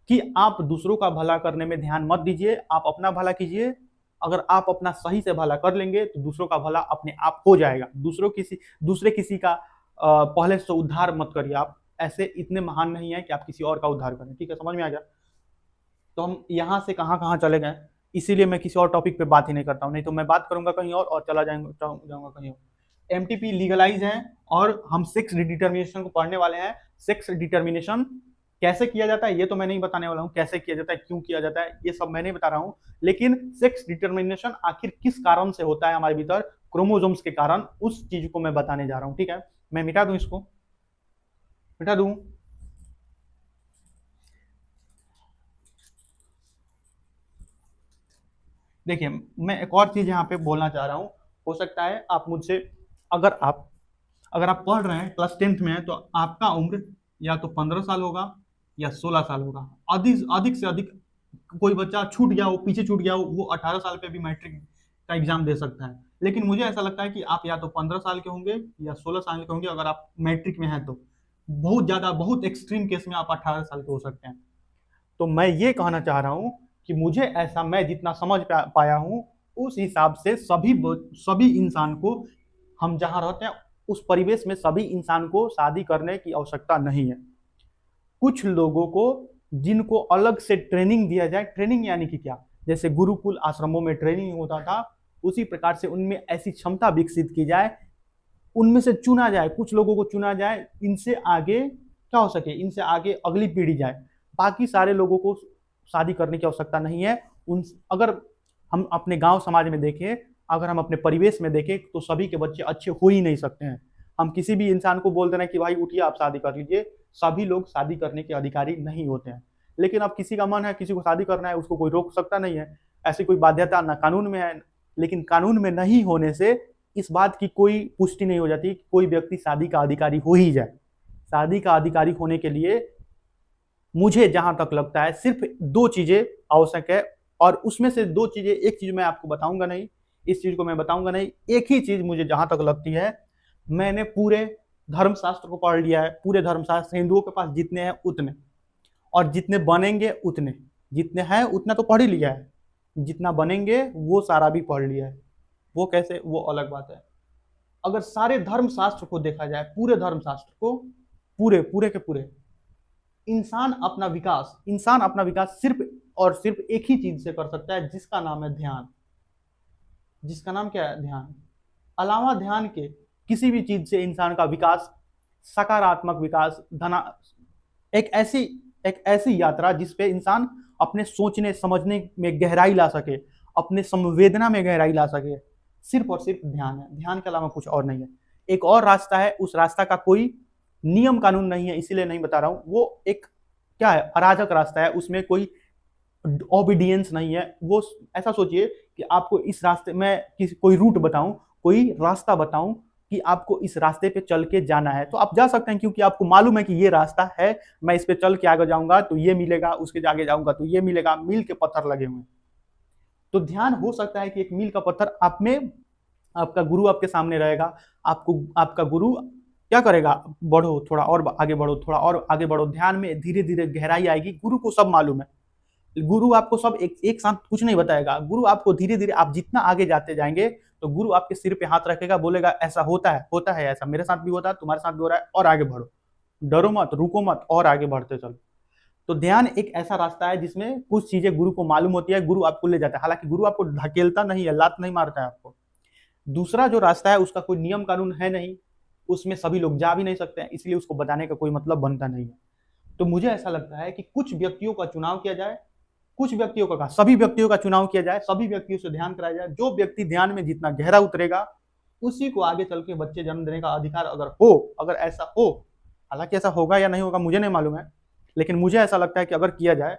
कि आप दूसरों का भला करने में ध्यान मत दीजिए, आप अपना भला कीजिए। अगर आप अपना सही से भला कर लेंगे तो दूसरों का भला अपने आप हो जाएगा। दूसरे किसी का पहले से उद्धार मत करिए। आप ऐसे इतने महान नहीं है कि आप किसी और का उद्धार करें। ठीक है, समझ में आ गया? तो हम यहाँ से कहाँ चले गए, इसीलिए मैं किसी और टॉपिक पे बात ही नहीं करता हूँ, नहीं तो मैं बात करूंगा कहीं और चला जाऊंगा कहीं और। एमटीपी लीगलाइज है और हम सेक्स डिटर्मिनेशन को पढ़ने वाले हैं। सेक्स डिटर्मिनेशन कैसे किया जाता है ये तो मैं नहीं बताने वाला हूँ, कैसे किया जाता है, क्यों किया जाता है, ये सब मैं नहीं बता रहा हूँ। लेकिन सेक्स डिटर्मिनेशन आखिर किस कारण से होता है हमारे भीतर, क्रोमोसोम्स के कारण, उस चीज को मैं बताने जा रहा हूँ। ठीक है, मैं मिटा दूं, इसको मिटा दूं। देखिए, मैं एक और चीज यहाँ पे बोलना चाह रहा हूँ। हो सकता है आप मुझसे, अगर आप पढ़ रहे हैं, क्लास 10th में है, तो आपका उम्र या तो 15 साल होगा या 16 साल होगा। अधिक से अधिक कोई बच्चा छूट गया हो, पीछे छूट गया हो, वो 18 साल पे भी मैट्रिक का एग्जाम दे सकता है। लेकिन मुझे ऐसा लगता है कि आप या तो 15 साल के होंगे या 16 साल के होंगे, अगर आप मैट्रिक में हैं तो। बहुत ज्यादा, बहुत एक्सट्रीम केस में आप 18 साल के हो सकते हैं। तो मैं ये कहना चाह रहा हूँ कि मुझे ऐसा, मैं जितना समझ पाया हूँ उस हिसाब से सभी इंसान को, हम जहाँ रहते हैं उस परिवेश में सभी इंसान को शादी करने की आवश्यकता नहीं है। कुछ लोगों को, जिनको अलग से ट्रेनिंग दिया जाए, ट्रेनिंग यानी कि क्या, जैसे गुरुकुल आश्रमों में ट्रेनिंग होता था, उसी प्रकार से उनमें ऐसी क्षमता विकसित की जाए, उनमें से चुना जाए, कुछ लोगों को चुना जाए, इनसे आगे क्या हो सके, इनसे आगे अगली पीढ़ी जाए। बाकी सारे लोगों को शादी करने की आवश्यकता नहीं है। उन, अगर हम अपने गांव समाज में देखें, अगर हम अपने परिवेश में देखें, तो सभी के बच्चे अच्छे हो ही नहीं सकते हैं। हम किसी भी इंसान को बोल देना कि भाई उठिए आप शादी कर लीजिए, सभी लोग शादी करने के अधिकारी नहीं होते हैं। लेकिन अब किसी का मन है, किसी को शादी करना है, उसको कोई रोक सकता नहीं है। ऐसी कोई बाध्यता ना कानून में है। लेकिन कानून में नहीं होने से इस बात की कोई पुष्टि नहीं हो जाती कि कोई व्यक्ति शादी का अधिकारी हो ही जाए। शादी का अधिकारी होने के लिए मुझे जहां तक लगता है सिर्फ दो चीजें आवश्यक है, और उसमें से दो चीजें, एक चीज मैं आपको बताऊंगा नहीं, इस चीज को मैं बताऊंगा नहीं। एक ही चीज मुझे जहां तक लगती है, मैंने पूरे धर्मशास्त्र को पढ़ लिया है, पूरे धर्मशास्त्र हिंदुओं के पास जितने हैं उतने, और जितने बनेंगे उतने, जितने हैं उतना तो पढ़ ही लिया है, जितना बनेंगे वो सारा भी पढ़ लिया है। वो कैसे, वो अलग बात है। अगर सारे धर्मशास्त्र को देखा जाए, पूरे धर्मशास्त्र को, पूरे पूरे के पूरे, इंसान अपना विकास सिर्फ और सिर्फ एक ही चीज से कर सकता है, जिसका नाम है ध्यान। जिसका नाम क्या है? ध्यान। अलावा ध्यान के किसी भी चीज से इंसान का विकास, सकारात्मक विकास, धना, एक ऐसी एक ऐसी यात्रा जिसपे इंसान अपने सोचने समझने में गहराई ला सके, अपने संवेदना में गहराई ला सके, सिर्फ और सिर्फ ध्यान है। ध्यान के अलावा कुछ और नहीं है। एक और रास्ता है, उस रास्ता का कोई नियम कानून नहीं है, इसीलिए नहीं बता रहा हूं। वो एक क्या है, अराजक रास्ता है, उसमें कोई ओबीडियंस नहीं है। वो ऐसा सोचिए कि आपको इस रास्ते में कोई रूट बताऊं, कोई रास्ता बताऊं कि आपको इस रास्ते पे चल के जाना है, तो आप जा सकते हैं, क्योंकि आपको मालूम है कि ये रास्ता है, मैं इस पे चल के आगे जाऊंगा तो ये मिलेगा, उसके आगे जाऊंगा तो ये मिलेगा, मील के पत्थर लगे हुए। तो ध्यान हो सकता है कि एक मील का पत्थर आप में, आपका गुरु आपके सामने रहेगा, आपको आपका गुरु क्या करेगा, बढ़ो थोड़ा और आगे बढ़ो, थोड़ा और आगे बढ़ो। ध्यान में धीरे धीरे गहराई आएगी। गुरु को सब मालूम है, गुरु आपको सब एक साथ कुछ नहीं बताएगा। गुरु आपको धीरे धीरे, आप जितना आगे जाते जाएंगे तो गुरु आपके सिर पे हाथ रखेगा, बोलेगा ऐसा होता है, ऐसा मेरे साथ भी होता है, तुम्हारे साथ भी हो रहा है, और आगे बढ़ो, डरो मत, रुको मत, और आगे बढ़ते चलो। तो ध्यान एक ऐसा रास्ता है जिसमें कुछ चीजें गुरु को मालूम होती है, गुरु आपको ले जाता है। हालांकि गुरु आपको ढकेलता नहीं है, लात नहीं मारता है आपको। दूसरा जो रास्ता है उसका कोई नियम कानून है नहीं, उसमें सभी लोग जा भी नहीं सकते हैं, इसलिए उसको बताने का कोई मतलब बनता नहीं है। तो मुझे ऐसा लगता है कि कुछ व्यक्तियों का चुनाव किया जाए, कुछ व्यक्तियों का, सभी व्यक्तियों का चुनाव किया जाए, सभी व्यक्तियों से ध्यान कराया जाए। जो व्यक्ति ध्यान में जितना गहरा उतरेगा, उसी को आगे चल के बच्चे जन्म देने का अधिकार अगर ऐसा हो, हालांकि ऐसा होगा या नहीं होगा मुझे नहीं मालूम है, लेकिन मुझे ऐसा लगता है कि अगर किया जाए,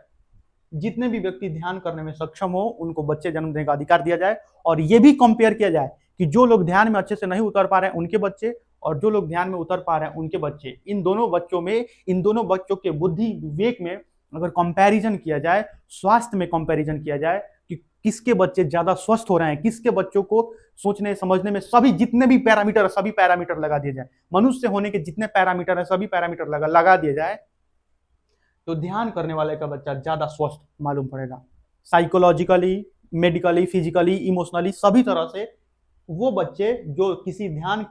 जितने भी व्यक्ति ध्यान करने में सक्षम हो उनको बच्चे जन्म देने का अधिकार दिया जाए। और ये भी कंपेयर किया जाए कि जो लोग ध्यान में अच्छे से नहीं उतर पा रहे हैं उनके बच्चे, और जो लोग ध्यान में उतर पा रहे हैं उनके बच्चे, इन दोनों बच्चों के बुद्धि विवेक में अगर कंपैरिजन किया जाए, स्वास्थ्य में कंपैरिजन किया जाए कि किसके बच्चे ज्यादा स्वस्थ हो रहे हैं, किसके बच्चों को सोचने समझने में, सभी जितने भी पैरामीटर, सभी पैरामीटर लगा दिए जाए, मनुष्य होने के जितने पैरामीटर है सभी पैरामीटर लगा दिए जाए, तो ध्यान करने वाले का बच्चा ज्यादा स्वस्थ मालूम पड़ेगा। साइकोलॉजिकली, मेडिकली, फिजिकली, इमोशनली, सभी तरह से वो बच्चे जो किसी ध्यान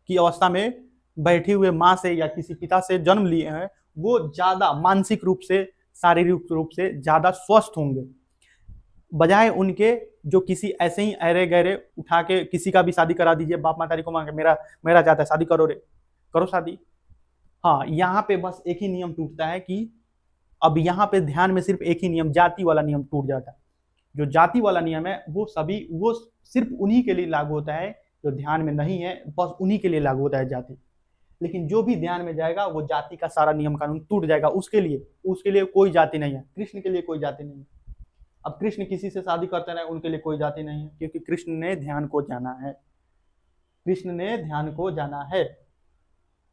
की अवस्था में बैठे हुए माँ से या किसी पिता से जन्म लिए हैं, वो ज्यादा मानसिक रूप से, शारीरिक रूप से ज्यादा स्वस्थ होंगे, बजाय उनके जो किसी ऐसे ही अरे गहरे उठा के किसी का भी शादी करा दीजिए, बाप मातारी को मांगे मेरा चाहता है शादी करो रे, करो शादी। हाँ, यहाँ पे बस एक ही नियम टूटता है कि अब यहाँ पे ध्यान में सिर्फ एक ही नियम, जाति वाला नियम टूट जाता है। जो जाति वाला नियम है वो सिर्फ उन्हीं के लिए लागू होता है जो ध्यान में नहीं है, बस उन्हीं के लिए लागू होता है जाति। लेकिन जो भी ध्यान में जाएगा वो जाति का सारा नियम कानून टूट जाएगा। उसके लिए कोई जाति नहीं है। कृष्ण के लिए कोई जाति नहीं है। अब कृष्ण किसी से शादी करते रहे, उनके लिए कोई जाति नहीं है, क्योंकि कृष्ण ने ध्यान को जाना है। कृष्ण ने ध्यान को जाना है,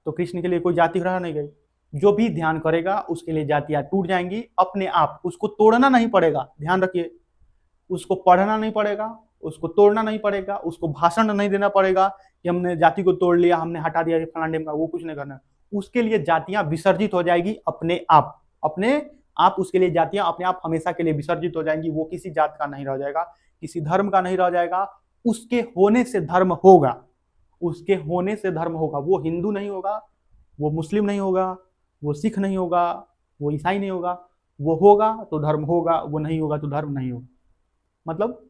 तो कृष्ण के लिए कोई जाति रह नहीं गई। जो भी ध्यान करेगा उसके लिए जातियां टूट जाएंगी अपने आप। उसको तोड़ना नहीं पड़ेगा, ध्यान रखिए, उसको पढ़ना नहीं पड़ेगा, उसको तोड़ना नहीं पड़ेगा, उसको भाषण नहीं देना पड़ेगा कि हमने जाति को तोड़ लिया, हमने हटा दिया फलाना डेम का, वो कुछ नहीं करना। उसके लिए जातियां विसर्जित हो जाएगी अपने आप उसके लिए जातियां अपने आप हमेशा के लिए विसर्जित हो जाएंगी। वो किसी जात का नहीं रह जाएगा, किसी धर्म का नहीं रह जाएगा। उसके होने से धर्म होगा, उसके होने से धर्म होगा। वो हिंदू नहीं होगा, वो मुस्लिम नहीं होगा, वो सिख नहीं होगा, वो ईसाई नहीं होगा। वो होगा तो धर्म होगा, वो नहीं होगा तो धर्म नहीं होगा। मतलब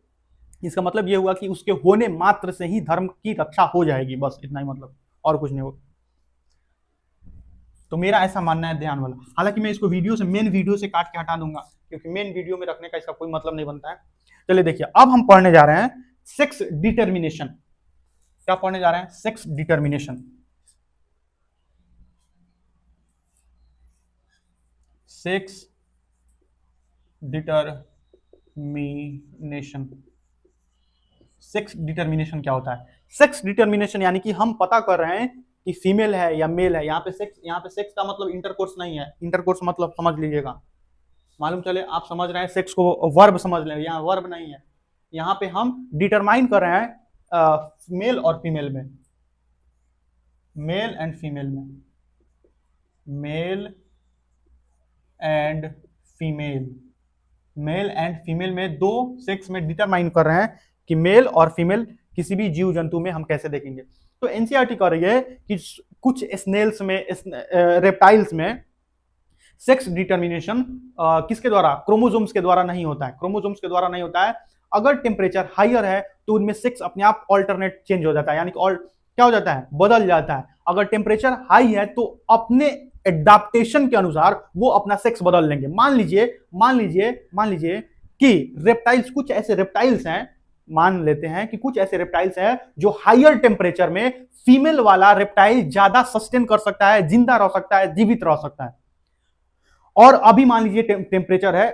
इसका मतलब ये हुआ कि उसके होने मात्र से ही धर्म की रक्षा हो जाएगी, बस इतना ही मतलब, और कुछ नहीं होगा। तो मेरा ऐसा मानना है ध्यान वाला। हालांकि मैं इसको वीडियो से, मेन वीडियो से काट के हटा दूंगा, क्योंकि मेन वीडियो में रखने का इसका कोई मतलब नहीं बनता है। चलिए देखिए, अब हम पढ़ने जा रहे हैं सेक्स डिटर्मिनेशन। क्या पढ़ने जा रहे हैं? Sex determination. Sex determination. Sex determination क्या होता है? सेक्स डिटर्मिनेशन यानी कि हम पता कर रहे हैं कि फीमेल है या मेल है। यहाँ पे सेक्स का मतलब इंटरकोर्स नहीं है। इंटरकोर्स मतलब समझ लीजिएगा, मालूम चले आप समझ रहे हैं, सेक्स को वर्ब समझ लें, यहाँ वर्ब नहीं है। यहाँ पे हम डिटरमाइन कर रहे हैं मेल और फीमेल में, मेल एंड फीमेल में, male and female, male and female में, दो सेक्स में डिटरमाइन कर रहे हैं कि मेल और फीमेल किसी भी जीव जंतु में हम कैसे देखेंगे। तो एनसीईआरटी कर रही है कि कुछ स्नेल्स में, रेप्टाइल्स में सेक्स डिटर्मिनेशन किसके द्वारा? क्रोमोसोम्स के द्वारा नहीं होता है। क्रोमोसोम्स के द्वारा नहीं होता है। अगर टेम्परेचर हायर है तो उनमें सेक्स अपने आप ऑल्टरनेट चेंज हो जाता है, यानी कि क्या हो जाता है? बदल जाता है। अगर टेम्परेचर हाई है तो अपने एडाप्टेशन के अनुसार वो अपना सेक्स बदल लेंगे। मान लीजिए कि रेप्टाइल्स, कुछ ऐसे रेप्टाइल्स हैं, मान लेते हैं कि कुछ ऐसे रेप्टाइल्स हैं जो हायर टेम्परेचर में फीमेल वाला रेप्टाइल ज्यादा सस्टेन कर सकता है, जिंदा रह सकता है, जीवित रह सकता है। और अभी मान लीजिए टेम्परेचर है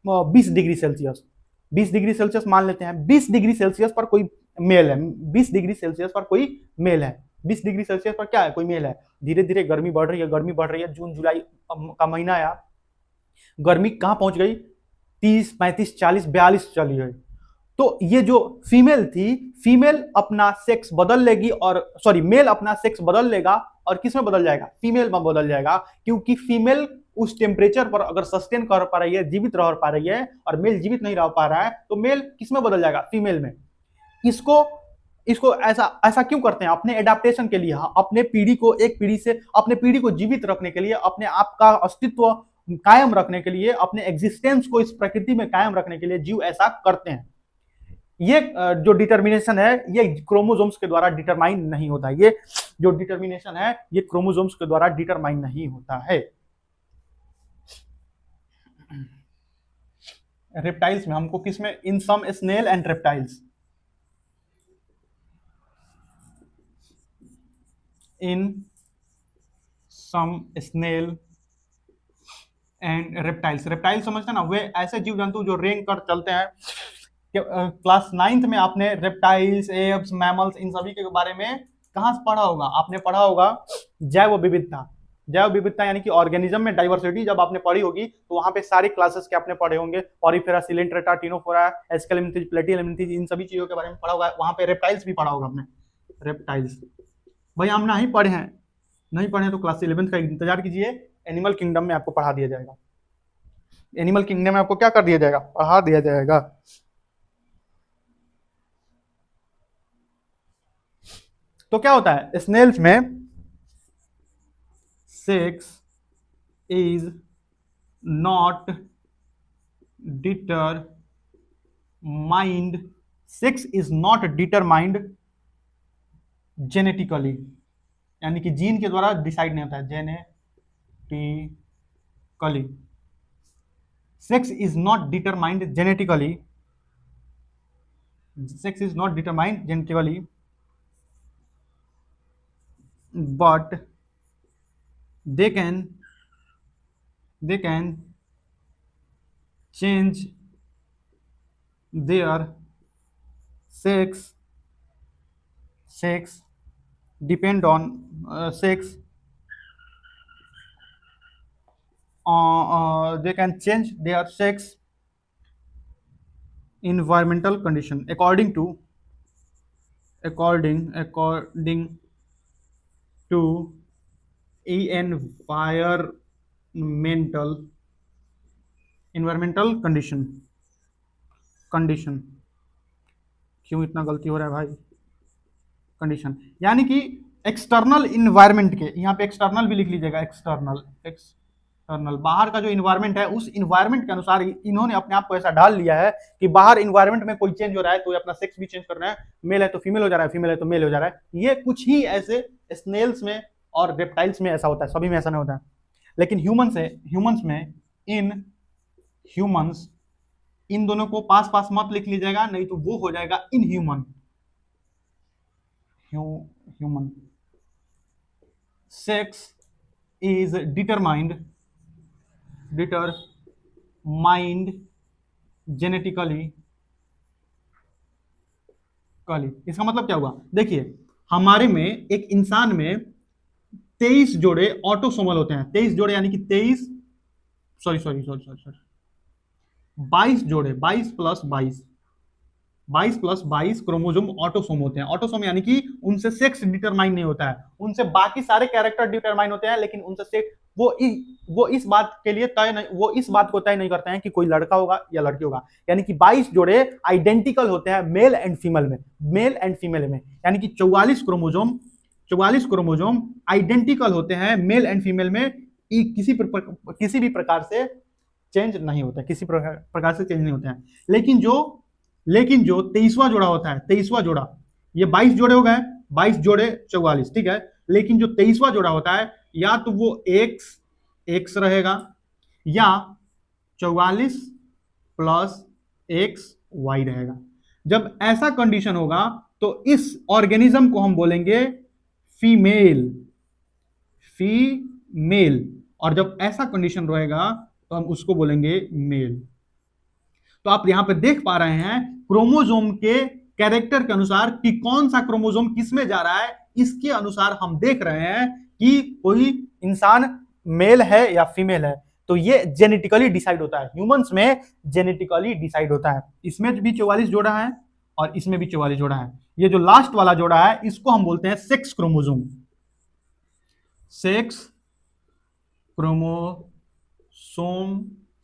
20 डिग्री सेल्सियस, 20 डिग्री सेल्सियस मान लेते हैं। 20 डिग्री सेल्सियस पर कोई मेल है, 20 डिग्री सेल्सियस पर कोई मेल है, 20 डिग्री सेल्सियस पर क्या है? कोई मेल है। धीरे धीरे गर्मी बढ़ रही है, जून जुलाई का महीना आया, गर्मी कहां पहुंच गई? 30, 35, 40, 42 चली गई। तो ये जो फीमेल थी, फीमेल अपना सेक्स बदल लेगी, और सॉरी, मेल अपना सेक्स बदल लेगा और किस में बदल जाएगा? फीमेल में बदल जाएगा, क्योंकि फीमेल उस टेम्परेचर पर अगर सस्टेन कर पा रही है, जीवित रह पा रही है, और मेल जीवित नहीं रह पा रहा है, तो मेल किस में बदल जाएगा? फीमेल में। इसको ऐसा क्यों करते हैं? अपने एडाप्टेशन के लिए, अपने पीढ़ी को, एक पीढ़ी से अपने पीढ़ी को जीवित रखने के लिए, अपने आप का अस्तित्व कायम रखने के लिए, अपने एग्जिस्टेंस को इस प्रकृति में कायम रखने के लिए जीव ऐसा करते हैं। ये जो डिटर्मिनेशन है, ये क्रोमोसोम्स के द्वारा डिटरमाइन नहीं होता। ये जो डिटर्मिनेशन है, ये क्रोमोसोम्स के द्वारा डिटरमाइन नहीं होता है। रेप्टाइल्स में हमको किसमें? In some snail and reptiles, in some snail and reptiles. Reptile समझते ना, वे ऐसे जीव जंतु जो रेंग कर चलते हैं। क्लास 9th में आपने रेप्टाइल्स, एप्स, मैमल्स, इन सभी के बारे में कहां से पढ़ा होगा? आपने पढ़ा होगा जैव विविधता। जैव विविधता यानी कि ऑर्गेनिज्म में डाइवर्सिटी जब आपने पढ़ी होगी, तो वहां पे सारे क्लासेस के आपने पढ़े होंगे, पॉरीफेरा, सिलेंट्रेटा, टिनोफोरा, एस्केलेमिंथिस, प्लेटिहेल्मिंथिस, इन सभी चीजों के बारे में पढ़ा होगा। वहां पे रेप्टाइल्स भी पढ़ा होगा आपने, रेप्टाइल्स। भाई हम नहीं पढ़े हैं, नहीं पढ़े तो क्लास 11th का इंतजार कीजिए, एनिमल किंगडम में आपको पढ़ा दिया जाएगा। एनिमल किंगडम में आपको क्या कर दिया जाएगा? पढ़ा दिया जाएगा। तो क्या होता है स्नेल्स में? Sex is not determined, sex is not determined genetically, यानी कि जीन के द्वारा डिसाइड नहीं होता है, genetically. Sex is not determined genetically, sex is not determined genetically, but they can change their sex depend on sex they can change their sex environmental condition according to environmental condition। क्यों इतना गलती हो रहा है भाई? Condition यानी कि external environment के, यहाँ पे एक्सटर्नल भी लिख लीजिएगा, एक्सटर्नल बाहर का जो इन्वायरमेंट है उस इन्वायरमेंट के अनुसार इन्होंने अपने आप को ऐसा ढाल लिया है कि बाहर इन्वायरमेंट में कोई चेंज हो रहा है तो ये अपना सेक्स भी चेंज कर रहे हैं, मेल है तो फीमेल हो जा रहा है, फीमेल है तो मेल हो जा रहा है। ये कुछ ही ऐसे स्नेल्स में और रेप्टाइल्स में ऐसा होता है, सभी में ऐसा नहीं होता है। लेकिन ह्यूमंस में इन दोनों को पास पास मत लिख लीजिएगा, नहीं तो वो हो जाएगा in human. Sex is determined genetically. इसका मतलब क्या हुआ? देखिए हमारे में एक इंसान में 23 जोड़े ऑटोसोमल होते हैं, 23 जोड़े यानी कि 22 जोड़े, 22 प्लस 22 क्रोमोसोम ऑटोसोम होते हैं। ऑटोसोम यानी कि उनसे सेक्स डिटरमाइन नहीं होता है, उनसे बाकी सारे कैरेक्टर डिटरमाइन होते हैं, लेकिन उनसे सेक्स वो इस बात के लिए तय नहीं, वो इस बात को तय नहीं करते हैं कि कोई लड़का होगा या लड़की होगा। यानी कि 22 जोड़े आइडेंटिकल होते हैं मेल एंड फीमेल में, यानी कि 44 क्रोमोसोम आइडेंटिकल होते हैं मेल एंड फीमेल में, किसी भी प्रकार से चेंज नहीं होता है, किसी प्रकार से चेंज नहीं होते हैं। लेकिन जो 23वां जोड़ा होता है, 23वां जोड़ा, ये 22 जोड़े हो गए, 22 जोड़े 44, ठीक है। लेकिन जो 23वां जोड़ा होता है या तो वो एक्स रहेगा या 44 प्लस एक्स वाई रहेगा। जब ऐसा कंडीशन होगा तो इस ऑर्गेनिज्म को हम बोलेंगे फीमेल, और जब ऐसा कंडीशन रहेगा तो हम उसको बोलेंगे मेल। तो आप यहां पे देख पा रहे हैं क्रोमोसोम के कैरेक्टर के अनुसार कि कौन सा क्रोमोसोम किस में जा रहा है, इसके अनुसार हम देख रहे हैं कि कोई इंसान मेल है या फीमेल है। तो ये जेनेटिकली डिसाइड होता है, ह्यूमंस में जेनेटिकली डिसाइड होता है। इसमें भी 44 जोड़ा है और इसमें भी 44 जोड़ा है। ये जो लास्ट वाला जोड़ा है इसको हम बोलते हैं sex chromosome.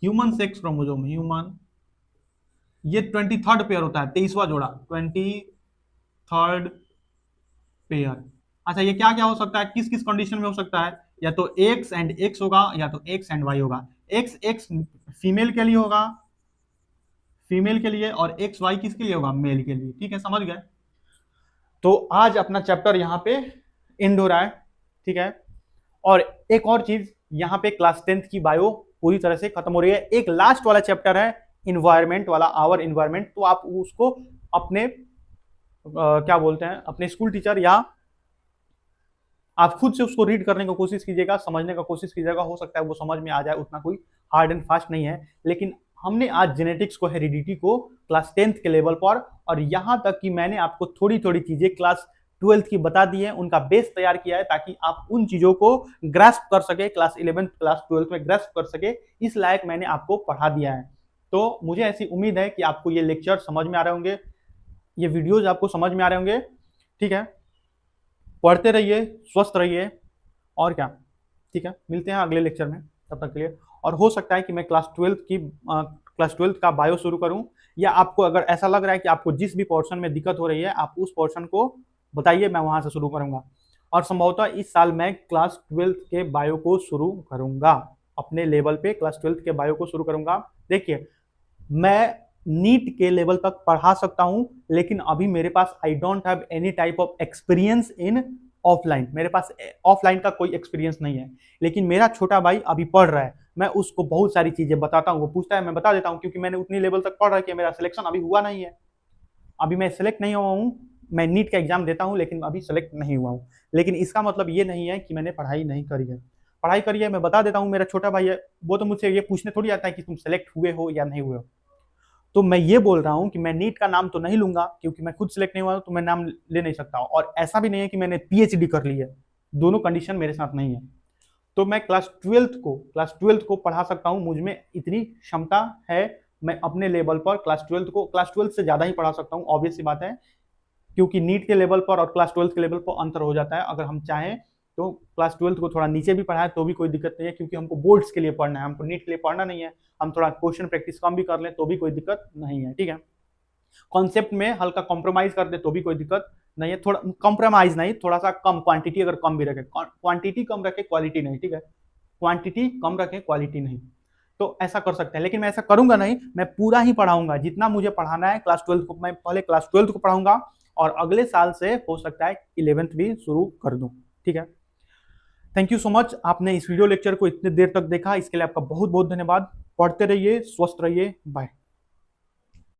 Human sex chromosome, ये 23rd पेयर होता है, 23वां जोड़ा, 23rd पेयर। अच्छा ये क्या क्या हो सकता है, किस किस कंडीशन में हो सकता है? या तो एक्स एंड एक्स होगा या तो एक्स एंड वाई होगा। एक्स फीमेल के लिए होगा, फीमेल के लिए, और एक्स वाई किसके लिए होगा? मेल के लिए। ठीक है, समझ गए? तो आज अपना चैप्टर यहाँ पे एंड हो रहा है, ठीक है। और एक और चीज, यहाँ पे क्लास 10th की बायो पूरी तरह से खत्म हो रही है। एक लास्ट वाला चैप्टर है इन्वायरमेंट वाला, आवर इन्वायरमेंट। तो आप उसको अपने क्या बोलते हैं, अपने स्कूल टीचर या आप खुद से उसको रीड करने की कोशिश कीजिएगा, समझने का कोशिश कीजिएगा। हो सकता है वो समझ में आ जाए, उतना कोई हार्ड एंड फास्ट नहीं है। लेकिन हमने आज जेनेटिक्स को, हेरिडिटी को क्लास 10th के लेवल पर, और यहाँ तक कि मैंने आपको थोड़ी थोड़ी चीजें क्लास 12th की बता दी है, उनका बेस तैयार किया है ताकि आप उन चीजों को ग्रास्प कर सके, क्लास 11th क्लास 12th में ग्रास्प कर सके, इस लायक मैंने आपको पढ़ा दिया है। तो मुझे ऐसी उम्मीद है कि आपको ये लेक्चर समझ में आ रहे होंगे, ये वीडियोज आपको समझ में आ रहे होंगे, ठीक है। पढ़ते रहिए, स्वस्थ रहिए, और क्या, ठीक है। मिलते हैं अगले लेक्चर में, तब तक के लिए। और हो सकता है कि मैं क्लास 12th का बायो शुरू करूं, या आपको अगर ऐसा लग रहा है कि आपको जिस भी पोर्शन में दिक्कत हो रही है आप उस पोर्शन को बताइए, मैं वहां से शुरू करूंगा। और संभवतः इस साल मैं क्लास 12th के बायो को शुरू करूंगा, अपने लेवल पे क्लास 12th के बायो को शुरू करूंगा। देखिए मैं नीट के लेवल तक पढ़ा सकता हूं, लेकिन अभी मेरे पास I don't have any type of experience in offline, मेरे पास ऑफलाइन का कोई एक्सपीरियंस नहीं है। लेकिन मेरा छोटा भाई अभी पढ़ रहा है, मैं उसको बहुत सारी चीजें बताता हूँ, वो पूछता है मैं बता देता हूँ, क्योंकि मैंने उतनी लेवल तक पढ़ रहा है कि मेरा सिलेक्शन अभी हुआ नहीं है, अभी मैं सिलेक्ट नहीं हुआ हूँ। मैं नीट का एग्जाम देता हूँ लेकिन अभी सेलेक्ट नहीं हुआ हूँ। लेकिन इसका मतलब ये नहीं है कि मैंने पढ़ाई नहीं करी है, पढ़ाई करी है, मैं बता देता हूँ। मेरा छोटा भाई है, वो तो मुझसे ये पूछने थोड़ी आता है कि तुम सेलेक्ट हुए हो या नहीं हुए हो। तो मैं ये बोल रहा हूँ कि मैं नीट का नाम तो नहीं लूंगा, क्योंकि मैं खुद सिलेक्ट नहीं हुआ, तो मैं नाम ले नहीं सकता हूँ। और ऐसा भी नहीं है कि मैंने पीएचडी कर ली है, दोनों कंडीशन मेरे साथ नहीं है। तो मैं क्लास 12th को पढ़ा सकता हूँ, मुझ में इतनी क्षमता है मैं अपने लेवल पर क्लास ट्वेल्थ से ज़्यादा ही पढ़ा सकता हूँ, ऑब्वियस सी बात है, क्योंकि नीट के लेवल पर और क्लास ट्वेल्थ के लेवल पर अंतर हो जाता है। अगर हम चाहें तो क्लास ट्वेल्थ को थोड़ा नीचे भी पढ़ाएं तो भी कोई दिक्कत नहीं है, क्योंकि हमको बोर्ड्स के लिए पढ़ना है, हमको नीट के लिए पढ़ना नहीं है। हम थोड़ा क्वेश्चन प्रैक्टिस कम भी कर लें तो भी कोई दिक्कत नहीं है, ठीक है। कॉन्सेप्ट में हल्का कॉम्प्रोमाइज कर दे तो भी कोई दिक्कत नहीं है, थोड़ा कॉम्प्रोमाइज नहीं, थोड़ा सा कम क्वांटिटी अगर कम भी रखे, क्वांटिटी कम रखे क्वालिटी नहीं, ठीक है, क्वांटिटी कम रखें क्वालिटी नहीं, तो ऐसा कर सकते हैं। लेकिन मैं ऐसा करूंगा नहीं, मैं पूरा ही पढ़ाऊंगा जितना मुझे पढ़ाना है। क्लास ट्वेल्थ को मैं पहले क्लास ट्वेल्थ को पढ़ाऊंगा और अगले साल से हो सकता है 11th भी शुरू कर दूं, ठीक है। थैंक यू सो मच, आपने इस वीडियो लेक्चर को इतने देर तक देखा, इसके लिए आपका बहुत बहुत धन्यवाद। पढ़ते रहिए, स्वस्थ रहिए, बाय।